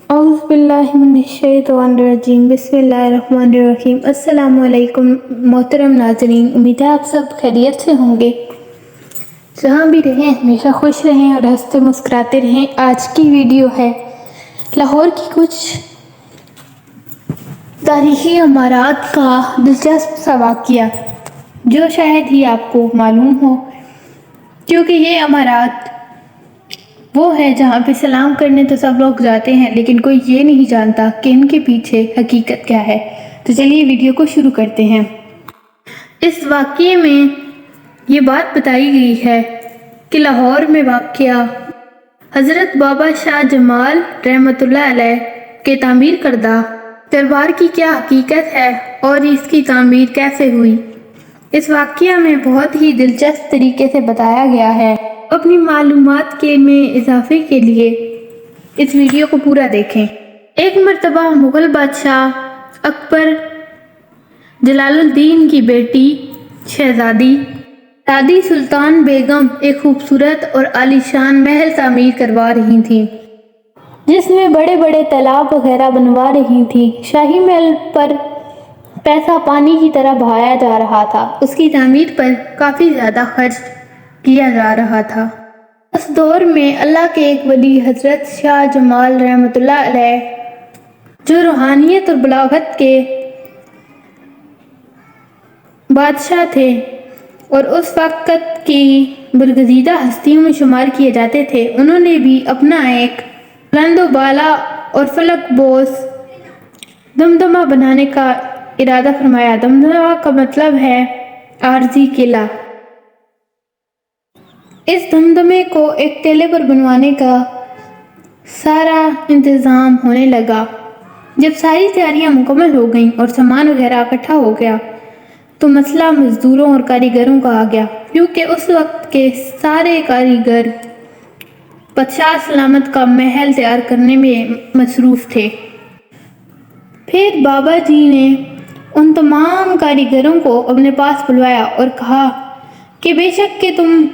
औज़ुबिल्लाहिमिनश्शैतानिर्रजीम बिस्मिल्लाहिर्रहमानिर्रहीम। अस्सलामुअलैकुम मोहतरम नाज़रीन, उम्मीद है आप सब खैरियत से होंगे। जहाँ भी रहें हमेशा खुश रहें और हंसते मुस्कुराते रहें। आज की वीडियो है लाहौर की कुछ तारीख़ी इमारत का दिलचस्प सा वाक़या, जो शायद ही आपको मालूम हो, क्योंकि ये इमारत वो है जहाँ पे सलाम करने तो सब लोग जाते हैं, लेकिन कोई ये नहीं जानता कि इनके पीछे हकीकत क्या है। तो चलिए वीडियो को शुरू करते हैं। इस वाक़ये में ये बात बताई गई है कि लाहौर में वाक़या हज़रत बाबा शाह जमाल रहमतुल्लाह अलैह के तामीर करदा दरबार की क्या हकीकत है और इसकी तामीर कैसे हुई। इस वाक़या में बहुत ही दिलचस्प तरीके से बताया गया है। अपनी मालूमात के में इजाफे के लिए इस वीडियो को पूरा देखें। एक मर्तबा मुग़ल बादशाह अकबर जलालुद्दीन की बेटी शहजादी दादी सुल्तान बेगम एक खूबसूरत और आलीशान महल तामीर करवा रही थीं, जिसमें बड़े बड़े तालाब वगैरह बनवा रही थीं। शाही महल पर पैसा पानी की तरह बहाया जा रहा था। उसकी तामीर पर काफ़ी ज़्यादा खर्च किया जा रहा था। उस दौर में अल्लाह के एक वली हज़रत शाह जमाल रहमतुल्लाह अलैह, जो रूहानियत और बलागत के बादशाह थे और उस वक़्त की बरगज़ीदा हस्तियों में शुमार किए जाते थे, उन्होंने भी अपना एक बुलंद बाला और फलक बोस दमदमा बनाने का इरादा फरमाया। दमदमा का मतलब है आरज़ी किला। इस दमदमे को एक टेले पर बनवाने का सारा इंतज़ाम होने लगा। जब सारी तैयारियां मुकम्मल हो गईं और सामान वगैरह इकट्ठा हो गया, तो मसला मज़दूरों और कारीगरों का आ गया, क्योंकि उस वक्त के सारे कारीगर बादशाह सलामत का महल तैयार करने में मसरूफ़ थे। फिर बाबा जी ने उन तमाम कारीगरों को अपने पास बुलवाया और कहा कि बेशक कि तुम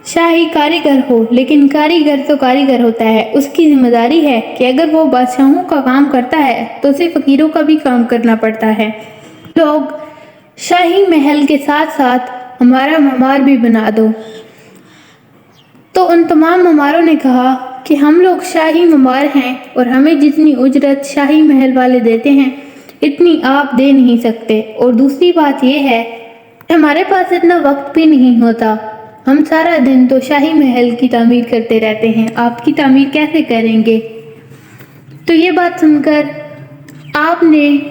शाही कारीगर हो, लेकिन कारीगर तो कारीगर होता है। उसकी जिम्मेदारी है कि अगर वो बादशाहों का काम करता है तो उसे फ़कीरों का भी काम करना पड़ता है। लोग शाही महल के साथ साथ हमारा ममार भी बना दो। तो उन तमाम ममारों ने कहा कि हम लोग शाही ममार हैं और हमें जितनी उजरत शाही महल वाले देते हैं, इतनी आप दे नहीं सकते। और दूसरी बात यह है कि हमारे पास इतना वक्त भी नहीं होता। हम सारा दिन तो शाही महल की तामीर करते रहते हैं, आपकी तामीर कैसे करेंगे। तो ये बात सुनकर आपने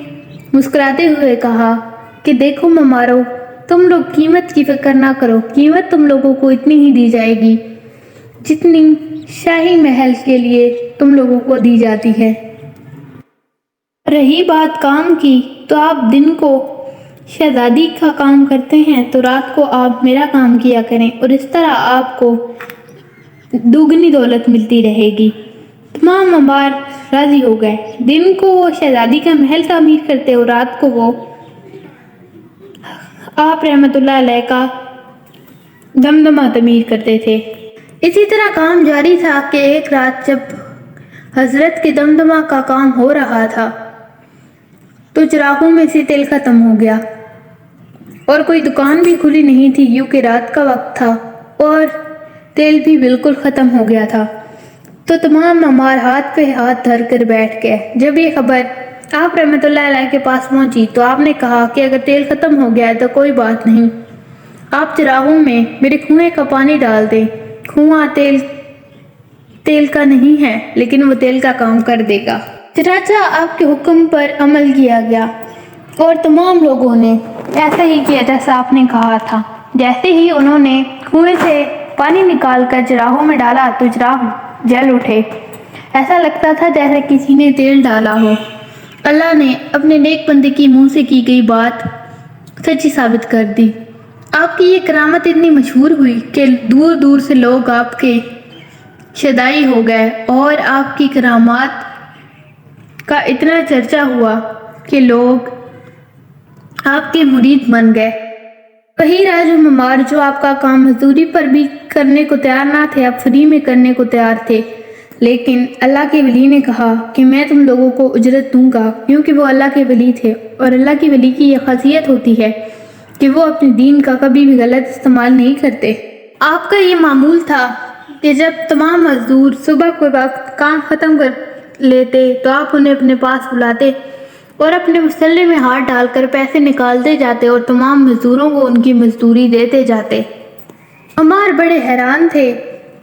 मुस्कुराते हुए कहा कि देखो ममारो, तुम लोग कीमत की फिक्र ना करो। कीमत तुम लोगों को इतनी ही दी जाएगी जितनी शाही महल के लिए तुम लोगों को दी जाती है। रही बात काम की, तो आप दिन को शहजादी का काम करते हैं तो रात को आप मेरा काम किया करें, और इस तरह आपको दुगनी दौलत मिलती रहेगी। तमाम ममार राजी हो गए। दिन को वो शहजादी का महल तामीर करते और रात को वो आप रहमतुल्लाह अलैह का दमदमा तामीर करते थे। इसी तरह काम जारी था कि एक रात जब हजरत के दमदमा का काम हो रहा था, तो चिरागों में से तेल खत्म हो गया और कोई दुकान भी खुली नहीं थी, क्योंकि रात का वक्त था और तेल भी बिल्कुल ख़त्म हो गया था। तो तमाम ममार हाथ पे हाथ धर कर बैठ गए। जब ये खबर आप रहमतुल्लाह अलैह के पास पहुंची, तो आपने कहा कि अगर तेल ख़त्म हो गया है तो कोई बात नहीं, आप चिरागों में मेरे कुएं का पानी डाल दें। कुआं तेल का नहीं है, लेकिन वो तेल का काम कर देगा। चनाचा आपके हुक्म पर अमल किया गया और तमाम लोगों ने ऐसा ही किया जैसा आपने कहा था। जैसे ही उन्होंने कुएं से पानी निकाल कर चिरागों में डाला, तो चिराग जल उठे। ऐसा लगता था जैसे किसी ने तेल डाला हो। अल्लाह ने अपने नेक बंदे की मुंह से की गई बात सच्ची साबित कर दी। आपकी ये करामत इतनी मशहूर हुई कि दूर दूर से लोग आपके शदाई हो गए और आपकी करामात का इतना चर्चा हुआ कि लोग आपके मुरीद बन गए। वही राजू ममार जो आपका काम मजदूरी पर भी करने को तैयार ना थे, अब फ्री में करने को तैयार थे। لیکن اللہ کے ولی نے کہا کہ میں تم لوگوں کو اجرت دوں گا، کیونکہ وہ اللہ کے ولی تھے، اور اللہ کے ولی کی یہ خاصیت ہوتی ہے کہ وہ اپنے دین کا کبھی بھی غلط استعمال نہیں کرتے۔ آپ کا یہ معمول تھا کہ جب تمام مزدور صبح کے وقت کام ختم کر لیتے تو آپ انہیں اپنے پاس بلاتے اور اپنے مسلح میں ہاتھ ڈال کر پیسے نکالتے جاتے اور تمام مزدوروں کو ان کی مزدوری دیتے جاتے۔ عمار بڑے حیران تھے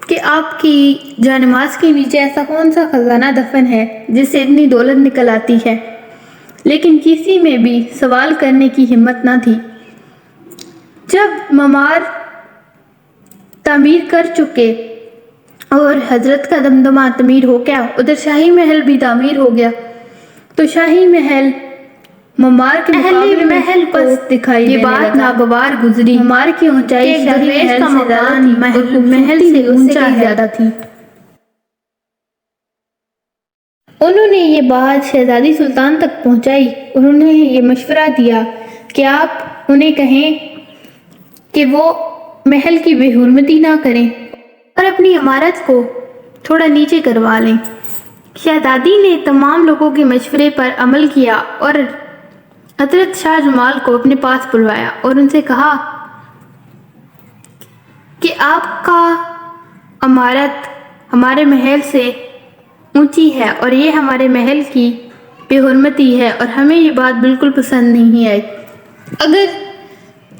کہ آپ کی جانماز کے نیچے ایسا کون سا خزانہ دفن ہے جس سے اتنی دولت نکل آتی ہے، لیکن کسی میں بھی سوال کرنے کی ہمت نہ تھی۔ جب ممار تعمیر کر چکے اور حضرت کا دمدمہ تعمیر ہو گیا، ادھر شاہی محل بھی تعمیر ہو گیا، تو شاہی محل ممار کے مقابلے میں پست دکھائی دینے لگا۔ یہ بات ناگوار گزری۔ ممار کی اونچائی شاہی محل سے زیادہ تھی، محل سے اونچا زیادہ تھی۔ انہوں نے یہ بات شہزادی سلطان تک پہنچائی اور انہیں یہ مشورہ دیا کہ آپ انہیں کہیں کہ وہ محل کی بے حرمتی نہ کریں اور اپنی عمارت کو تھوڑا نیچے کروا لیں۔ شہزادی نے تمام لوگوں کے مشورے پر عمل کیا اور حضرت شاہ جمال کو اپنے پاس بلوایا اور ان سے کہا کہ آپ کا عمارت ہمارے محل سے اونچی ہے اور یہ ہمارے محل کی بے حرمتی ہے اور ہمیں یہ بات بالکل پسند نہیں آئی۔ اگر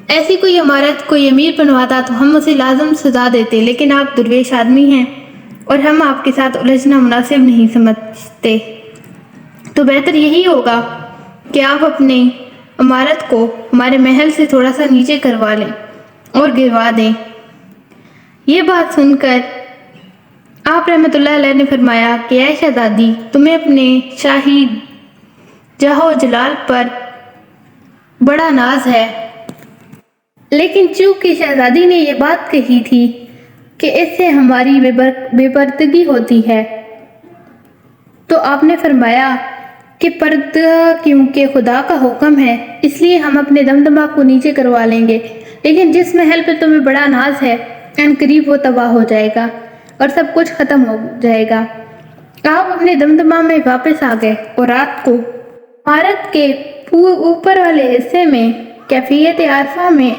ایسی کوئی عمارت کوئی امیر بنواتا تو ہم اسے لازم سزا دیتے، لیکن آپ درویش آدمی ہیں اور ہم آپ کے ساتھ الجھنا مناسب نہیں سمجھتے، تو بہتر یہی ہوگا کہ آپ اپنی عمارت کو ہمارے محل سے تھوڑا سا نیچے کروا لیں اور گروا دیں۔ یہ بات سن کر آپ رحمۃ اللہ علیہ نے فرمایا کہ اے شہزادی، تمہیں اپنے شاہی جاہ و جلال پر بڑا ناز ہے، لیکن چونکہ شہزادی نے یہ بات کہی تھی کہ اس سے ہماری بے پردگی ہوتی ہے، تو آپ نے فرمایا کہ پردہ کیونکہ خدا کا حکم ہے اس لیے ہم اپنے دمدمہ کو نیچے کروا لیں گے، لیکن جس محل پہ تمہیں بڑا ناز ہے ان قریب وہ تباہ ہو جائے گا اور سب کچھ ختم ہو جائے گا۔ آپ اپنے دمدمہ میں واپس آ گئے اور رات کو عمارت کے اوپر والے حصے میں کیفیت عارفہ میں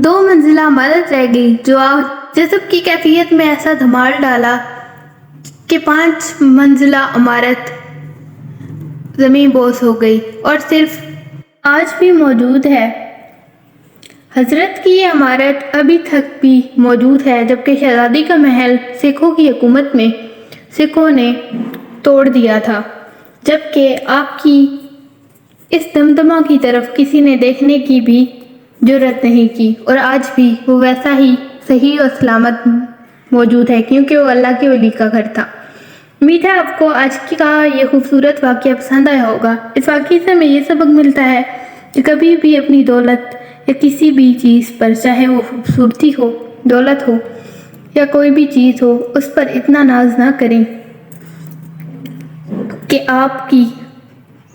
2 منزلہ عمارت رہ گئی، جو آپ جذب کی کیفیت میں ایسا دھمال ڈالا کہ 5 منزلہ عمارت زمین بوس ہو گئی اور صرف آج بھی موجود ہے۔ حضرت کی یہ عمارت ابھی تک بھی موجود ہے، جبکہ شہزادی کا محل سکھوں کی حکومت میں سکھوں نے توڑ دیا تھا، جبکہ آپ کی اس دمدمہ کی طرف کسی نے دیکھنے کی بھی جرات نہیں کی، اور آج بھی وہ ویسا ہی صحیح اور سلامت موجود ہے، کیونکہ وہ اللہ کے ولی کا گھر تھا۔ امید ہے آپ کو آج کا یہ خوبصورت واقعہ پسند آیا ہوگا۔ اس واقعے سے ہمیں یہ سبق ملتا ہے کہ کبھی بھی اپنی دولت یا کسی بھی چیز پر، چاہے وہ خوبصورتی ہو، دولت ہو یا کوئی بھی چیز ہو، اس پر اتنا ناز نہ کریں کہ آپ کی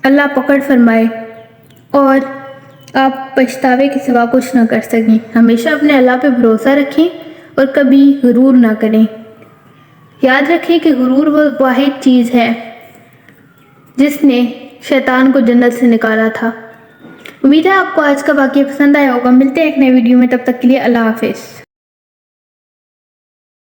اللہ پکڑ فرمائے اور آپ پچھتاوے کے سوا کچھ نہ کر سکیں۔ ہمیشہ اپنے اللہ پہ بھروسہ رکھیں اور کبھی غرور نہ کریں۔ یاد رکھیں کہ غرور وہ واحد چیز ہے جس نے شیطان کو جنت سے نکالا تھا۔ امید ہے آپ کو آج کا واقعہ پسند آیا ہوگا۔ ملتے ہیں ایک نئے ویڈیو میں، تب تک کے لیے اللہ حافظ۔